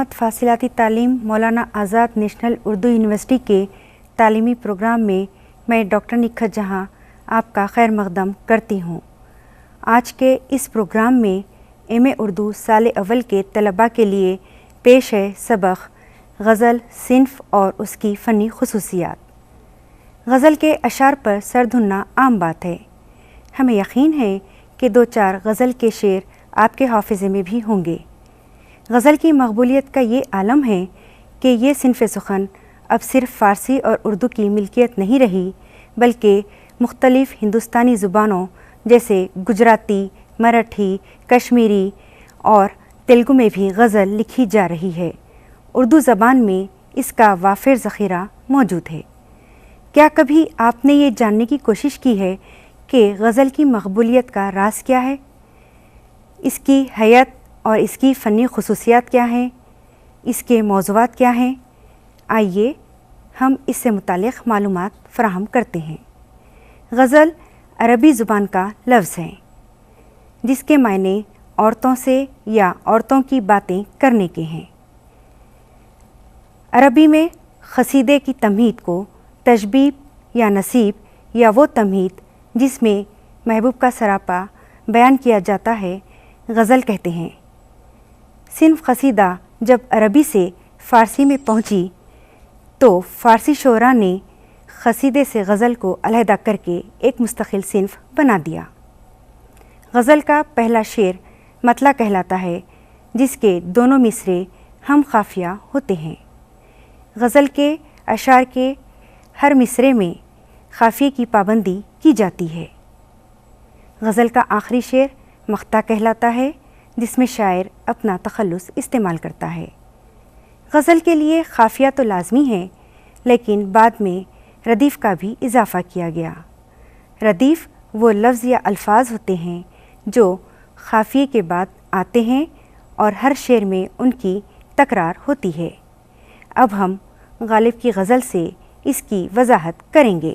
علامت فاصلاتی تعلیم Maulana Azad national Urdu university کے تعلیمی پروگرام میں میں ڈاکٹر نکھت جہاں آپ کا خیر مقدم کرتی ہوں۔ آج کے اس پروگرام میں ایم اے اردو سال اول کے طلباء کے لیے پیش ہے سبق غزل صنف اور اس کی فنی خصوصیات۔ غزل کے اشعار پر سر دھننا عام بات ہے۔ ہمیں یقین ہے کہ دو چار غزل کے شعر آپ کے حافظے میں بھی ہوں گے۔ غزل کی مقبولیت کا یہ عالم ہے کہ یہ صنف سخن اب صرف فارسی اور اردو کی ملکیت نہیں رہی، بلکہ مختلف ہندوستانی زبانوں جیسے گجراتی، مراٹھی، کشمیری اور تیلگو میں بھی غزل لکھی جا رہی ہے۔ اردو زبان میں اس کا وافر ذخیرہ موجود ہے۔ کیا کبھی آپ نے یہ جاننے کی کوشش کی ہے کہ غزل کی مقبولیت کا راز کیا ہے؟ اس کی حیت اور اس کی فنی خصوصیات کیا ہیں؟ اس کے موضوعات کیا ہیں؟ آئیے ہم اس سے متعلق معلومات فراہم کرتے ہیں۔ غزل عربی زبان کا لفظ ہے جس کے معنی عورتوں سے یا عورتوں کی باتیں کرنے کے ہیں۔ عربی میں قصیدے کی تمہید کو تشبیب یا نصیب یا وہ تمہید جس میں محبوب کا سراپا بیان کیا جاتا ہے غزل کہتے ہیں۔ صنف قصیدہ جب عربی سے فارسی میں پہنچی تو فارسی شعراء نے قصیدے سے غزل کو علیحدہ کر کے ایک مستقل صنف بنا دیا۔ غزل کا پہلا شعر مطلع کہلاتا ہے جس کے دونوں مصرے ہم قافیہ ہوتے ہیں۔ غزل کے اشعار کے ہر مصرے میں قافیے کی پابندی کی جاتی ہے۔ غزل کا آخری شعر مقطع کہلاتا ہے جس میں شاعر اپنا تخلص استعمال کرتا ہے۔ غزل کے لیے قافیہ تو لازمی ہے، لیکن بعد میں ردیف کا بھی اضافہ کیا گیا۔ ردیف وہ لفظ یا الفاظ ہوتے ہیں جو قافیے کے بعد آتے ہیں اور ہر شعر میں ان کی تکرار ہوتی ہے۔ اب ہم غالب کی غزل سے اس کی وضاحت کریں گے۔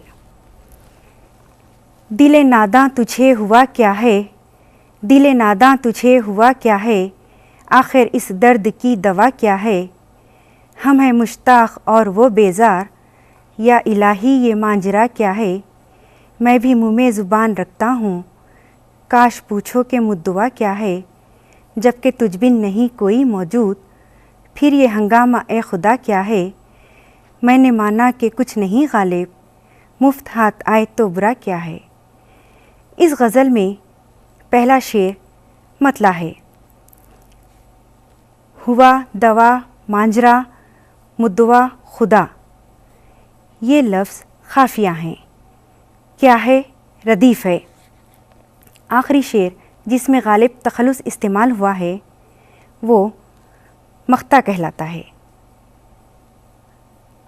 دل ناداں تجھے ہوا کیا ہے، دل ناداں تجھے ہوا کیا ہے، آخر اس درد کی دوا کیا ہے، ہم ہیں مشتاق اور وہ بیزار، یا الہی یہ ماجرا کیا ہے، میں بھی منہ میں زبان رکھتا ہوں، کاش پوچھو کہ مدعا کیا ہے، جب کہ تجھ بن نہیں کوئی موجود، پھر یہ ہنگامہ اے خدا کیا ہے، میں نے مانا کہ کچھ نہیں غالب، مفت ہاتھ آئے تو برا کیا ہے۔ اس غزل میں پہلا شعر مطلع ہے۔ ہوا، دوا، ماجرا، مدعا، خدا، یہ لفظ قافیہ ہیں۔ کیا ہے؟ ردیف ہے۔ آخری شعر جس میں غالب تخلص استعمال ہوا ہے وہ مقطع کہلاتا ہے۔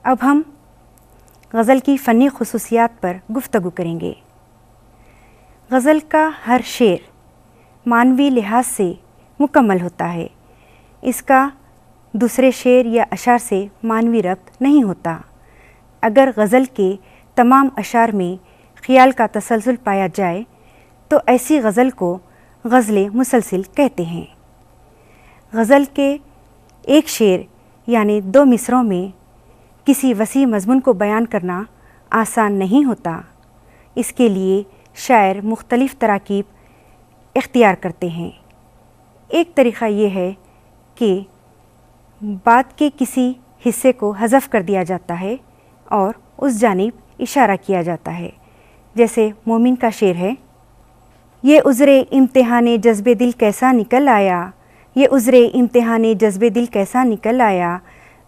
اب ہم غزل کی فنی خصوصیات پر گفتگو کریں گے۔ غزل کا ہر شعر معنوی لحاظ سے مکمل ہوتا ہے۔ اس کا دوسرے شعر یا اشعار سے معنوی ربط نہیں ہوتا۔ اگر غزل کے تمام اشعار میں خیال کا تسلسل پایا جائے تو ایسی غزل کو غزل مسلسل کہتے ہیں۔ غزل کے ایک شعر یعنی دو مصروں میں کسی وسیع مضمون کو بیان کرنا آسان نہیں ہوتا۔ اس کے لیے شاعر مختلف تراکیب اختیار کرتے ہیں۔ ایک طریقہ یہ ہے کہ بات کے کسی حصے کو حذف کر دیا جاتا ہے اور اس جانب اشارہ کیا جاتا ہے، جیسے مومن کا شعر ہے۔ یہ عذر امتحان جذب دل کیسا نکل آیا، یہ عذر امتحان جذب دل کیسا نکل آیا،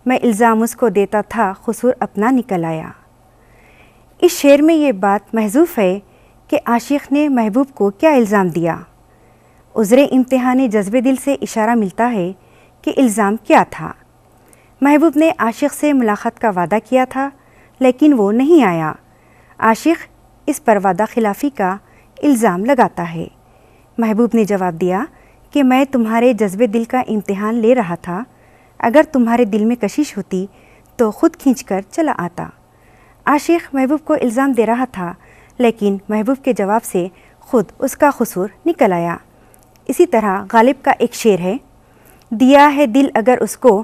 میں الزام اس کو دیتا تھا قصور اپنا نکل آیا۔ اس شعر میں یہ بات محذوف ہے کہ عاشق نے محبوب کو کیا الزام دیا۔ عذر امتحان جذب دل سے اشارہ ملتا ہے کہ الزام کیا تھا۔ محبوب نے عاشق سے ملاقات کا وعدہ کیا تھا لیکن وہ نہیں آیا۔ عاشق اس پر وعدہ خلافی کا الزام لگاتا ہے۔ محبوب نے جواب دیا کہ میں تمہارے جذب دل کا امتحان لے رہا تھا، اگر تمہارے دل میں کشش ہوتی تو خود کھینچ کر چلا آتا۔ عاشق محبوب کو الزام دے رہا تھا لیکن محبوب کے جواب سے خود اس کا قصور نکل آیا۔ اسی طرح غالب کا ایک شعر ہے۔ دیا ہے دل اگر اس کو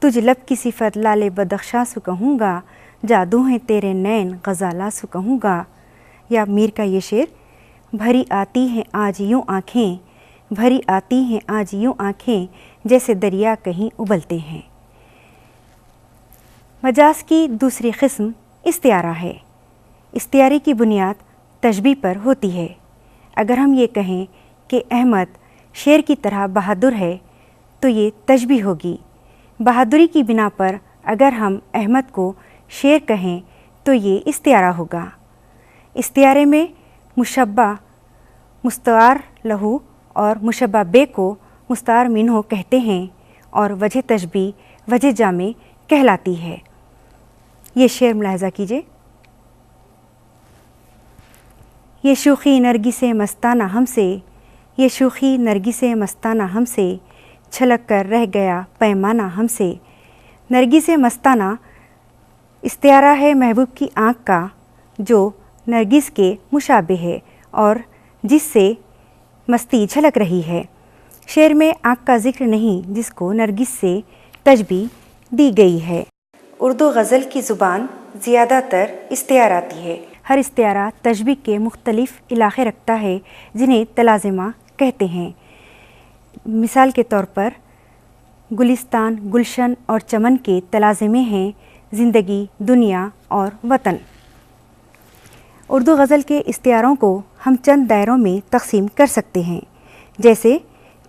تجھ لب کی صفت لال بدخشاں سو کہوں گا، جادو ہیں تیرے نین غزالہ سو کہوں گا۔ یا میر کا یہ شعر، بھری آتی ہیں آج یوں آنکھیں، بھری آتی ہیں آج یوں آنکھیں، جیسے دریا کہیں ابلتے ہیں۔ مجاز کی دوسری قسم استعارہ ہے۔ استعارے کی بنیاد تشبیہ پر ہوتی ہے۔ اگر ہم یہ کہیں کہ احمد شیر کی طرح بہادر ہے تو یہ تشبیہ ہوگی۔ بہادری کی بنا پر اگر ہم احمد کو شیر کہیں تو یہ استعارہ ہوگا۔ استعارے میں مشبہ مستعار لہو اور مشبہ بے کو مستعار منہ کہتے ہیں اور وجہ تشبیہ وجہ جامع کہلاتی ہے۔ یہ شعر ملاحظہ کیجیے۔ یہ شوخی نرگس مستانہ ہم سے، یہ شوخی نرگس مستانہ ہم سے، چھلک کر رہ گیا پیمانہ ہم سے۔ نرگس مستانہ استعارہ ہے محبوب کی آنکھ کا جو نرگس کے مشابہ ہے اور جس سے مستی جھلک رہی ہے۔ شعر میں آنکھ کا ذکر نہیں جس کو نرگس سے تشبیہ دی گئی ہے۔ اردو غزل کی زبان زیادہ تر استعاراتی ہے۔ ہر استعارہ تشبیہ کے مختلف علاقے رکھتا ہے جنہیں تلازمہ کہتے ہیں۔ مثال کے طور پر گلستان، گلشن اور چمن کے تلازمے ہیں زندگی، دنیا اور وطن۔ اردو غزل کے استعاروں کو ہم چند دائروں میں تقسیم کر سکتے ہیں، جیسے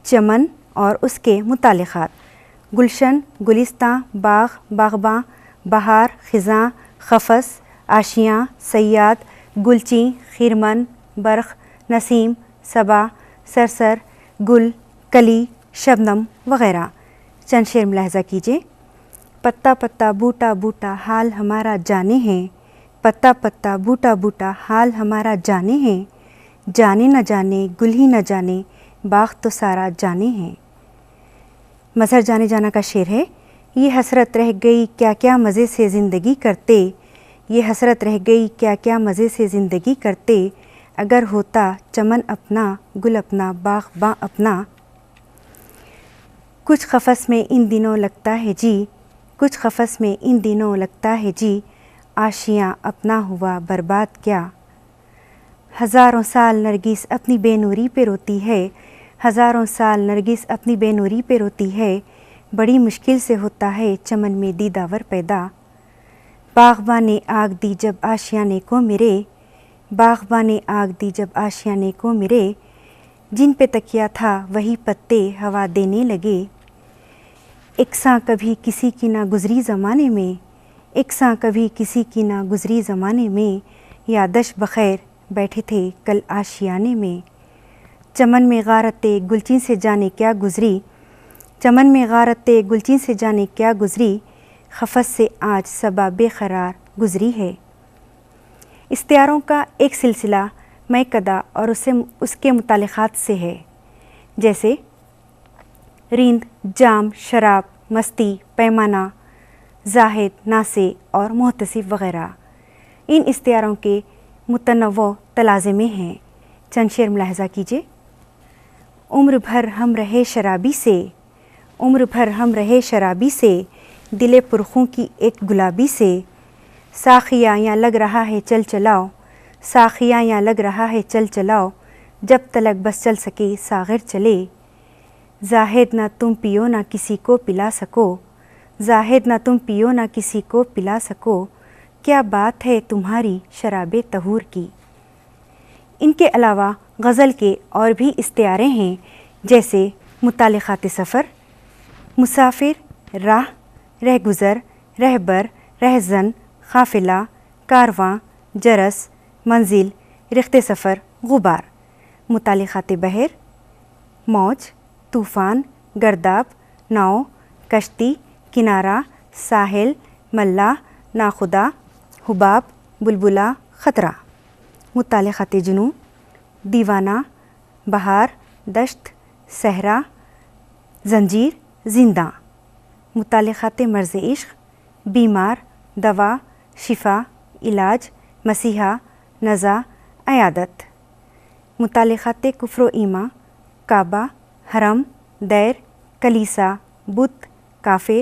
چمن اور اس کے متعلقات، گلشن، گلستاں، باغ، باغباں، بہار، خزاں، قفس، آشیاں، صیاد، گلچیں، خرمن، برق، نسیم، صبا، سرسر، گل، کلی، شبنم وغیرہ۔ چند شعر ملاحظہ کیجیے۔ پتا پتا بوٹا بوٹا حال ہمارا جانے ہیں، پتا پتا بوٹا بوٹا حال ہمارا جانے ہیں، جانے نہ جانے گل ہی نہ جانے باغ تو سارا جانے ہیں۔ مظہر جانے جانا کا شعر ہے، یہ حسرت رہ گئی کیا کیا مزے سے زندگی کرتے، یہ حسرت رہ گئی کیا کیا مزے سے زندگی کرتے، اگر ہوتا چمن اپنا گل اپنا باغ باں اپنا۔ کچھ قفس میں ان دنوں لگتا ہے جی، کچھ قفس میں ان دنوں لگتا ہے جی، آشیاں اپنا ہوا برباد کیا۔ ہزاروں سال نرگس اپنی بے نوری پہ روتی ہے، ہزاروں سال نرگس اپنی بے نوری پہ روتی ہے، بڑی مشکل سے ہوتا ہے چمن میں دیداور پیدا۔ باغباں نے آگ دی جب آشیانے کو میرے، باغباں نے آگ دی جب آشیانے کو میرے، جن پہ تکیا تھا وہی پتے ہوا دینے لگے۔ یکساں کبھی کسی کی نہ گزری زمانے میں، یکساں کبھی کسی کی نہ گزری زمانے میں، یادش بخیر بیٹھے تھے کل آشیانے میں۔ چمن میں غارت گلچین سے جانے کیا گزری، چمن میں غارت گلچین سے جانے کیا گزری، قفس سے آج صبا بے قرار گزری ہے۔ استعاروں کا ایک سلسلہ میکدہ اور اس کے متعلقات سے ہے، جیسے ریند، جام، شراب، مستی، پیمانہ، زاہد، ناسے اور محتسب وغیرہ۔ ان استعاروں کے متنوع تلازمے ہیں۔ چند شعر ملاحظہ کیجیے۔ عمر بھر ہم رہے شرابی سے، عمر بھر ہم رہے شرابی سے، دل پرخوں کی ایک گلابی سے، ساقیہ یاں لگ رہا ہے چل چلاؤ، ساقیہ یاں لگ رہا ہے چل چلاؤ، جب تلک بس چل سکے ساغر چلے۔ زاہد نہ تم پیو نہ کسی کو پلا سکو، زاہد نہ تم پیو نہ کسی کو پلا سکو، کیا بات ہے تمہاری شراب طہور کی۔ ان کے علاوہ غزل کے اور بھی استعارے ہیں، جیسے متعلقات سفر، مسافر، راہ، رہ گزر، رہبر، رہزن، قافلہ، کارواں، جرس، منزل، رخت سفر، غبار۔ متعلقات بحر، موج، طوفان، گرداب، ناؤ، کشتی، کنارہ، ساحل، ملاح، ناخدا، حباب، بلبلہ، خطرہ۔ متعلقات جنوں، دیوانہ، بہار، دشت، صحرا، زنجیر، زنداں۔ متعلقات مرض عشق، بیمار، دوا، شفا، علاج، مسیحا، نزا، عیادت۔ متعلقات کفر و ایمان، کعبہ، حرم، دیر، کلیسا، بت، کافر،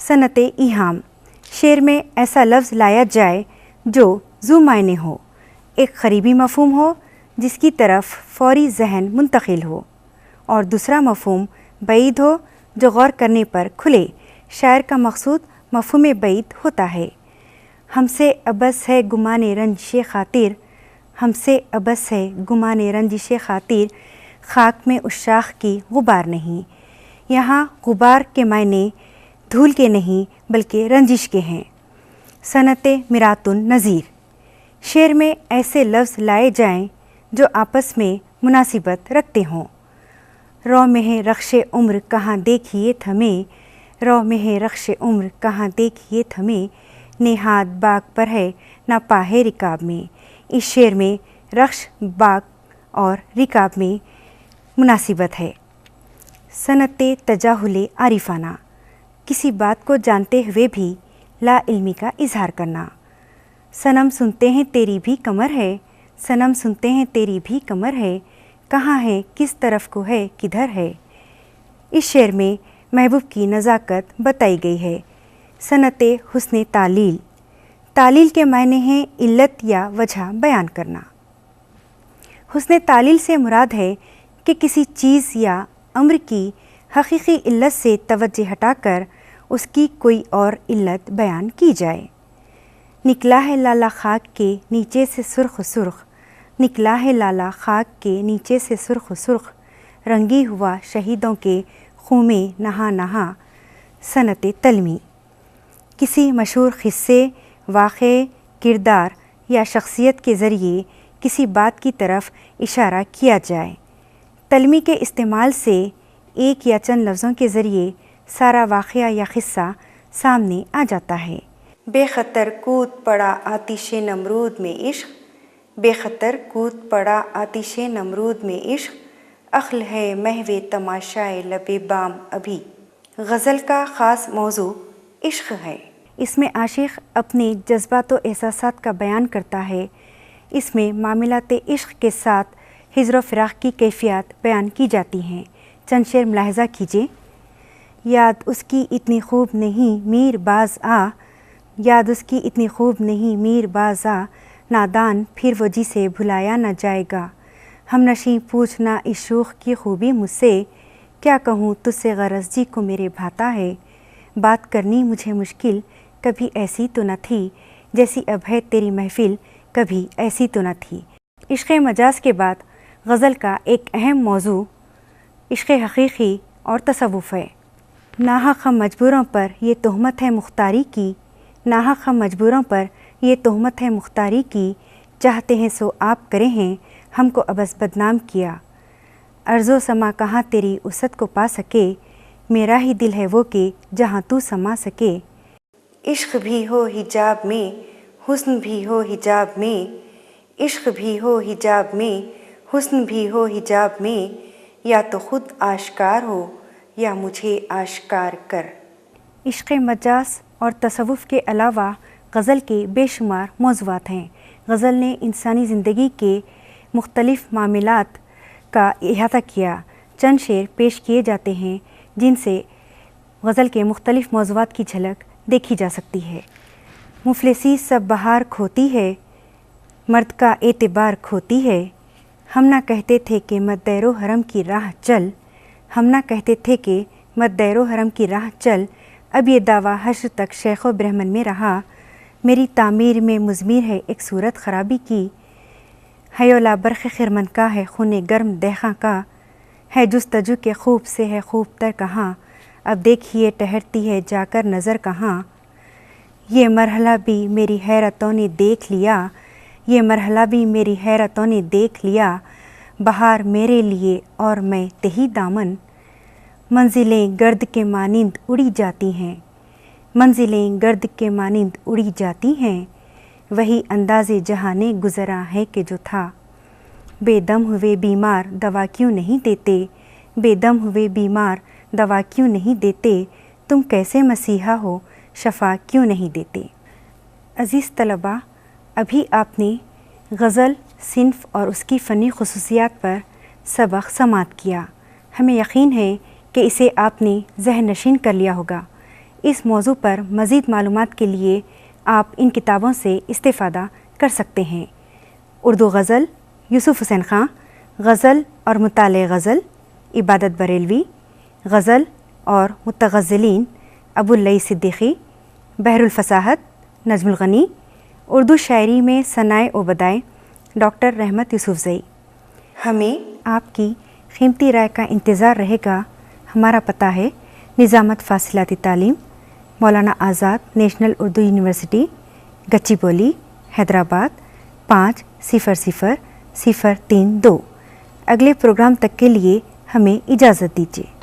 صنعت ایہام، شعر میں ایسا لفظ لایا جائے جو ذو معنی ہو، ایک قریبی مفہوم ہو جس کی طرف فوری ذہن منتقل ہو، اور دوسرا مفہوم بعید ہو جو غور کرنے پر کھلے۔ شاعر کا مقصود مفہوم بعید ہوتا ہے۔ ہم سے عبث ہے گمان رنجش خاطر، ہم سے عبث ہے گمان رنجش خاطر، خاک میں اس شاخ کی غبار نہیں۔ یہاں غبار کے معنی دھول کے نہیں بلکہ رنجش کے ہیں۔ صنعت مرات النظیر، شعر میں ایسے لفظ لائے جائیں جو آپس میں مناسبت رکھتے ہوں۔ رو میں رخش عمر کہاں دیکھیے تھمیں، رو میں رخش عمر کہاں دیکھیے تھمیں، نہاد باغ پر ہے نہ پاہے رکاب میں۔ اس شعر میں رخش، باغ اور رکاب میں مناسبت ہے۔ صنعت تجاہل عارفانہ، کسی بات کو جانتے ہوئے بھی لا علمی کا اظہار کرنا۔ صنم سنتے ہیں تیری بھی کمر ہے، صنم سنتے ہیں تیری بھی کمر ہے، کہاں ہے کس طرف کو ہے کدھر ہے۔ اس شعر میں محبوب کی نزاکت بتائی گئی ہے۔ صنعت حسن تعلیل، تعلیل کے معنی ہیں علت یا وجہ بیان کرنا۔ حسن تعلیل سے مراد ہے کہ کسی چیز یا امر کی حقیقی علت سے توجہ ہٹا کر اس کی کوئی اور علت بیان کی جائے۔ نکلا ہے لالا خاک کے نیچے سے سرخ سرخ، نکلا ہے لالا خاک کے نیچے سے سرخ سرخ، رنگی ہوا شہیدوں کے خون میں نہا نہا۔ صنعت تلمی، کسی مشہور قصے، واقعے، کردار یا شخصیت کے ذریعے کسی بات کی طرف اشارہ کیا جائے۔ تلمی کے استعمال سے ایک یا چند لفظوں کے ذریعے سارا واقعہ یا قصہ سامنے آ جاتا ہے۔ بے خطر کود پڑا آتش نمرود میں عشق، بے خطر کود پڑا آتش نمرود میں عشق، عقل ہے محو تماشائے لب بام ابھی۔ غزل کا خاص موضوع عشق ہے۔ اس میں عاشق اپنے جذبات و احساسات کا بیان کرتا ہے۔ اس میں معاملات عشق کے ساتھ ہجر و فراق کی کیفیات بیان کی جاتی ہیں۔ چند شعر ملاحظہ کیجیے۔ یاد اس کی اتنی خوب نہیں میر باز آ، یاد اس کی اتنی خوب نہیں میر باز آ، نادان پھر وہ جسے بھلایا نہ جائے گا۔ ہم نشیں پوچھنا اس شوخ کی خوبی مجھ سے، کیا کہوں تجھ سے غرض جی کو میرے بھاتا ہے۔ بات کرنی مجھے مشکل کبھی ایسی تو نہ تھی، جیسی اب ہے تیری محفل کبھی ایسی تو نہ تھی۔ عشق مجاز کے بعد غزل کا ایک اہم موضوع عشق حقیقی اور تصوف ہے۔ ناحق ہم مجبوروں پر یہ تہمت ہے مختاری کی، ناحق ہم مجبوروں پر یہ تہمت ہے مختاری کی، چاہتے ہیں سو آپ کرے ہیں ہم کو عبث بدنام کیا۔ ارض و سما کہاں تیری وسعت کو پا سکے، میرا ہی دل ہے وہ کہ جہاں تو سما سکے۔ عشق بھی ہو حجاب میں، حسن بھی ہو حجاب میں، عشق بھی ہو حجاب میں، حسن بھی ہو حجاب میں، یا تو خود آشکار ہو یا مجھے آشکار کر۔ عشق مجاز اور تصوف کے علاوہ غزل کے بے شمار موضوعات ہیں۔ غزل نے انسانی زندگی کے مختلف معاملات کا احاطہ کیا۔ چند شعر پیش کیے جاتے ہیں جن سے غزل کے مختلف موضوعات کی جھلک دیکھی جا سکتی ہے۔ مفلسی سب بہار کھوتی ہے، مرد کا اعتبار کھوتی ہے، ہم نہ کہتے تھے کہ مت دیر و حرم کی راہ چل، ہم نہ کہتے تھے کہ مت دیر و حرم کی راہ چل، اب یہ دعویٰ حشر تک شیخ و برہمن میں رہا، میری تعمیر میں مضمر ہے ایک صورت خرابی کی، ہے اولا برق خرمن کا ہے خون گرم دہقاں کا، ہے جستجو کے خوب سے ہے خوب تر کہاں، اب دیکھیے ٹہرتی ہے جا کر نظر کہاں، یہ مرحلہ بھی میری حیرتوں نے دیکھ لیا، یہ مرحلہ بھی میری حیرتوں نے دیکھ لیا، بہار میرے لیے اور میں تہی دامن، منزلیں گرد کے مانند اڑی جاتی ہیں، منزلیں گرد کے مانند اڑی جاتی ہیں، وہی انداز جہانے گزرا ہے کہ جو تھا، بے دم ہوئے بیمار دوا کیوں نہیں دیتے، بے دم ہوئے بیمار دوا کیوں نہیں دیتے، تم کیسے مسیحا ہو شفا کیوں نہیں دیتے۔ عزیز طلباء، ابھی آپ نے غزل صنف اور اس کی فنی خصوصیات پر سبق سماعت کیا۔ ہمیں یقین ہے کہ اسے آپ نے ذہن نشین کر لیا ہوگا۔ اس موضوع پر مزید معلومات کے لیے آپ ان کتابوں سے استفادہ کر سکتے ہیں: اردو غزل یوسف حسین خان، غزل اور مطالعہ غزل عبادت بریلوی، غزل اور متغزلین ابواللئی صدیقی، بحر الفصاحت نجم الغنی، اردو شاعری میں ثنائے و بدائے ڈاکٹر رحمت یوسفزئی۔ ہمیں آپ کی قیمتی رائے کا انتظار رہے گا۔ ہمارا پتہ ہے نظامت فاصلاتی تعلیم، مولانا آزاد نیشنل اردو یونیورسٹی، گچی بولی، حیدرآباد 50002۔ اگلے پروگرام تک کے لیے ہمیں اجازت دیجیے۔